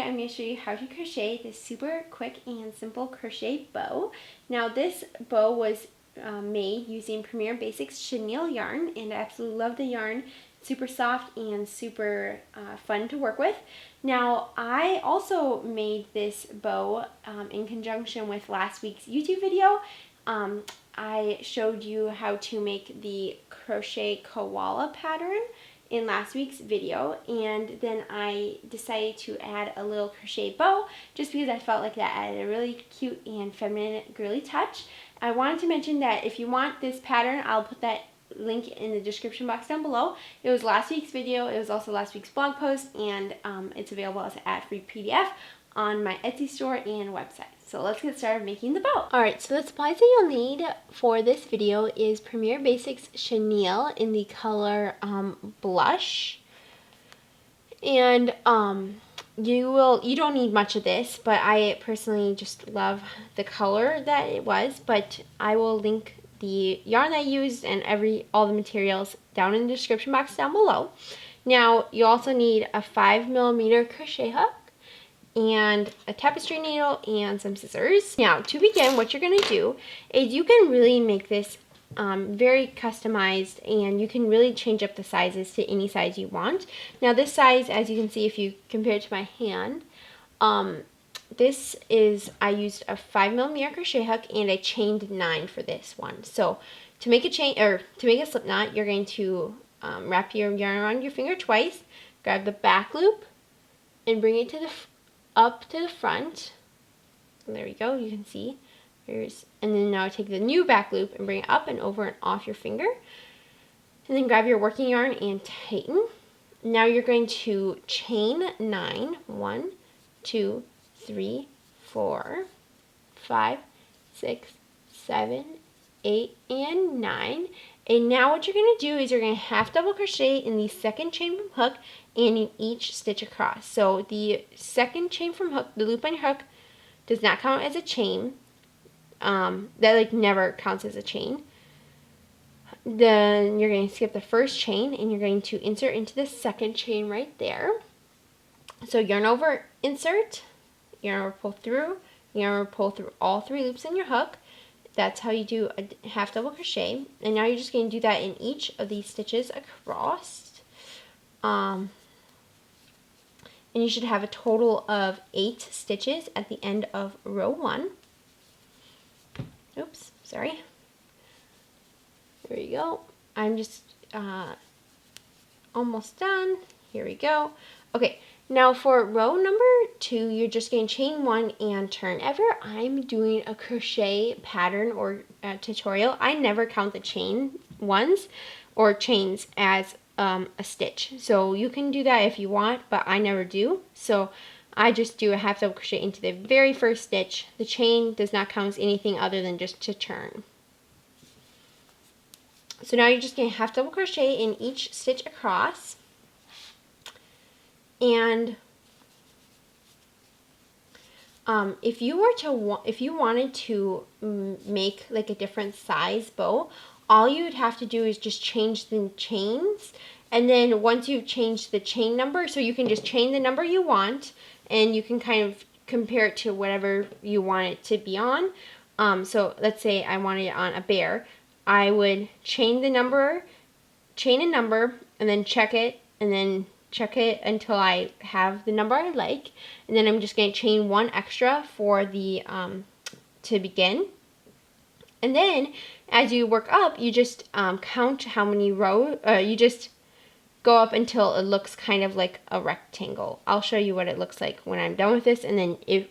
I'm going to show you how to crochet this super quick and simple crochet bow. Now this bow was made using Premier Basics chenille yarn, and I absolutely love the yarn. Super soft and super fun to work with. Now I also made this bow in conjunction with last week's YouTube video. I showed you how to make the Crochet Koala pattern in last week's video, and then I decided to add a little crochet bow just because I felt like that added a really cute and feminine girly touch. I wanted to mention that if you want this pattern, I'll put that link in the description box down below. It was last week's video, it was also last week's blog post, and it's available as an ad-free PDF on my Etsy store and website. So let's get started making the bow. Alright, so the supplies that you'll need for this video is Premier Basics chenille in the color blush. And you don't need much of this, but I personally just love the color that it was. But I will link the yarn I used and all the materials down in the description box down below. Now you also need a 5mm crochet hook and a tapestry needle and some scissors. Now to begin, what you're going to do is you can really make this very customized, and you can really change up the sizes to any size you want. Now this size, as you can see if you compare it to my hand, I used a 5mm crochet hook and I chained 9 for this one. So to make a slip knot, you're going to wrap your yarn around your finger twice, grab the back loop and bring it up to the front. There you go, you can see. And then now take the new back loop and bring it up and over and off your finger. And then grab your working yarn and tighten. Now you're going to chain 9. 1, 2, 3, 4, 5, 6, 7, 8, and 9. And now what you're going to do is you're going to half double crochet in the second chain from hook and in each stitch across. So the second chain from hook, the loop on your hook, does not count as a chain. That never counts as a chain. Then you're going to skip the first chain and you're going to insert into the second chain right there. So yarn over, insert, yarn over, pull through, yarn over, pull through all 3 loops in your hook. That's how you do a half double crochet. And now you're just going to do that in each of these stitches across. And you should have a total of 8 stitches at the end of row 1. Oops, sorry. There you go. I'm just almost done. Here we go. Okay, now for row number 2, you're just going to chain 1 and turn. Ever I'm doing a crochet pattern or tutorial, I never count the chain ones or chains as a stitch. So you can do that if you want, but I never do. So I just do a half double crochet into the very first stitch. The chain does not count as anything other than just to turn. So now you're just going to half double crochet in each stitch across. And if you wanted to make like a different size bow, all you would have to do is just change the chains. And then once you've changed the chain number, so you can just chain the number you want, and you can kind of compare it to whatever you want it to be on. So let's say I wanted it on a bear. I would chain a number, and then check it, and then check it until I have the number I like. And then I'm just going to chain 1 extra for the to begin. And then as you work up, you just count how many rows, you just go up until it looks kind of like a rectangle. I'll show you what it looks like when I'm done with this. And then if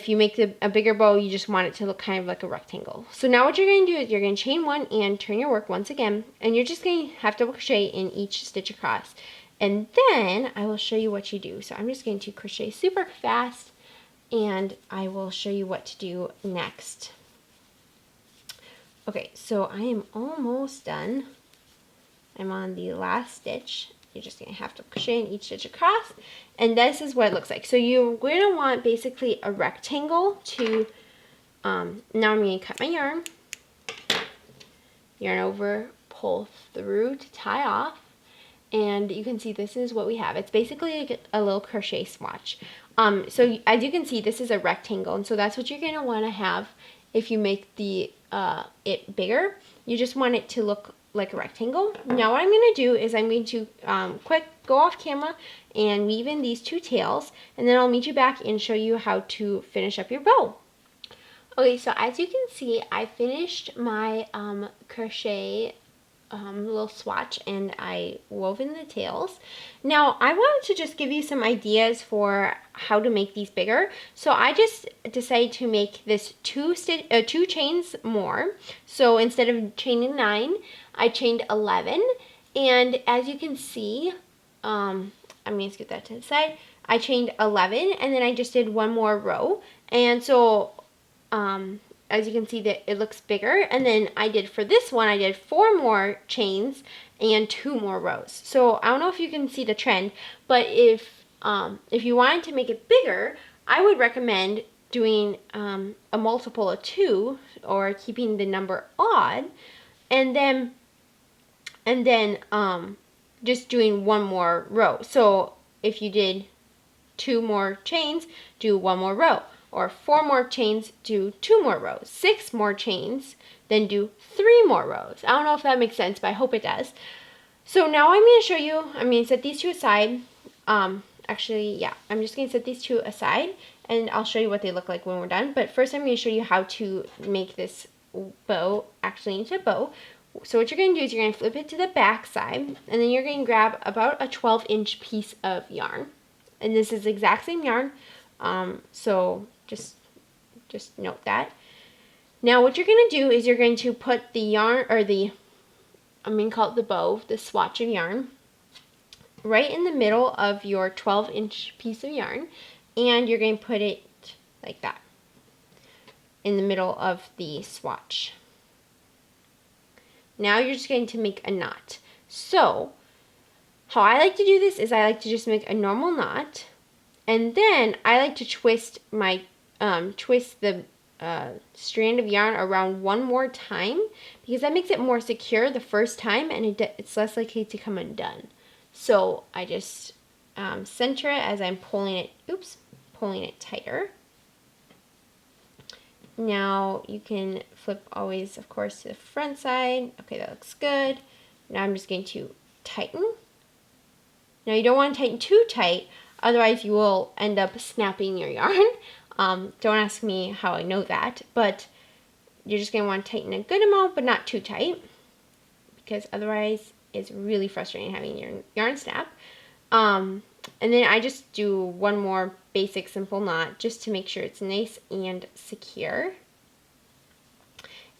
you make a bigger bow, you just want it to look kind of like a rectangle. So now what you're going to do is you're going to chain 1 and turn your work once again. And you're just going to half double crochet in each stitch across. And then I will show you what you do. So I'm just going to crochet super fast, and I will show you what to do next. Okay, so I am almost done. I'm on the last stitch. You're just going to have to crochet in each stitch across, and this is what it looks like. So you're going to want basically a rectangle to, now I'm going to cut my yarn over, pull through to tie off, and you can see this is what we have. It's basically like a little crochet swatch. So as you can see, this is a rectangle, and so that's what you're gonna want to have if you make the it bigger. You just want it to look like a rectangle. Now what I'm gonna do is I'm going to quick go off camera and weave in these two tails, and then I'll meet you back and show you how to finish up your bow. Okay, so as you can see, I finished my crochet little swatch, and I wove in the tails. Now I wanted to just give you some ideas for how to make these bigger. So I just decided to make this two chains more. So instead of chaining 9, I chained 11. And as you can see, I'm going to get that to the side. I chained 11, and then I just did one more row. And so as you can see that it looks bigger, and then I did for this one, I did 4 more chains and 2 more rows. So I don't know if you can see the trend, but if you wanted to make it bigger, I would recommend doing a multiple of 2, or keeping the number odd, and then just doing 1 more row. So if you did 2 more chains, do 1 more row. Or 4 more chains, do 2 more rows. 6 more chains, then do 3 more rows. I don't know if that makes sense, but I hope it does. So now I'm going to show you, I'm going to set these two aside. Actually, yeah, I'm just going to set these two aside, and I'll show you what they look like when we're done. But first I'm going to show you how to make this bow actually into a bow. So what you're going to do is you're going to flip it to the back side, and then you're going to grab about a 12-inch piece of yarn. And this is the exact same yarn, so just note that. Now what you're going to do is you're going to put the yarn, or I'm going to call it the bow, the swatch of yarn, right in the middle of your 12-inch piece of yarn, and you're going to put it like that in the middle of the swatch. Now you're just going to make a knot. So how I like to do this is I like to just make a normal knot, and then I like to twist my twist the strand of yarn around 1 more time, because that makes it more secure the first time, and it's less likely to come undone. So I just center it as I'm pulling it tighter. Now you can flip always, of course, to the front side. Okay, that looks good. Now I'm just going to tighten. Now you don't want to tighten too tight, otherwise you will end up snapping your yarn. Don't ask me how I know that, but you're just going to want to tighten a good amount, but not too tight, because otherwise it's really frustrating having your yarn snap. And then I just do 1 more basic simple knot just to make sure it's nice and secure.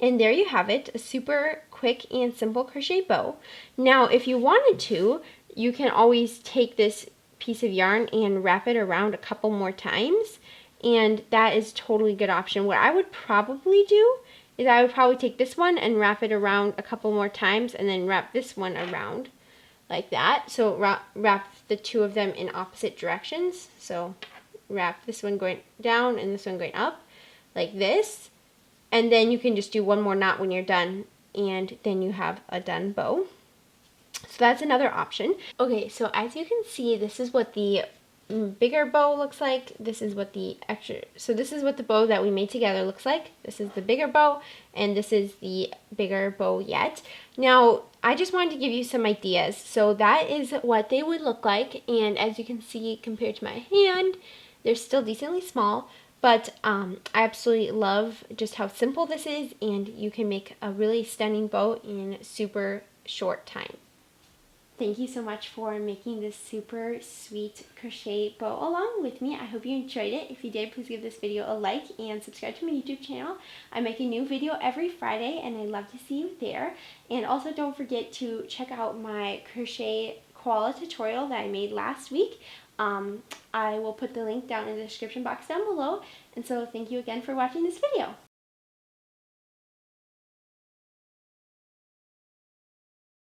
And there you have it, a super quick and simple crochet bow. Now if you wanted to, you can always take this piece of yarn and wrap it around a couple more times, and that is totally a good option. What I would probably do is I would probably take this one and wrap it around a couple more times, and then wrap this one around like that. So wrap the 2 of them in opposite directions. So wrap this one going down and this one going up like this, and then you can just do 1 more knot when you're done, and then you have a done bow. So that's another option. Okay, so as you can see, this is what the bigger bow looks like. This is what this is what the bow that we made together looks like. This is the bigger bow, and this is the bigger bow yet. Now, I just wanted to give you some ideas. So that is what they would look like, and as you can see, compared to my hand, they're still decently small, but I absolutely love just how simple this is, and you can make a really stunning bow in super short time. Thank you so much for making this super sweet crochet bow along with me. I hope you enjoyed it. If you did, please give this video a like and subscribe to my YouTube channel. I make a new video every Friday, and I'd love to see you there. And also don't forget to check out my Crochet Koala tutorial that I made last week. I will put the link down in the description box down below. And so thank you again for watching this video.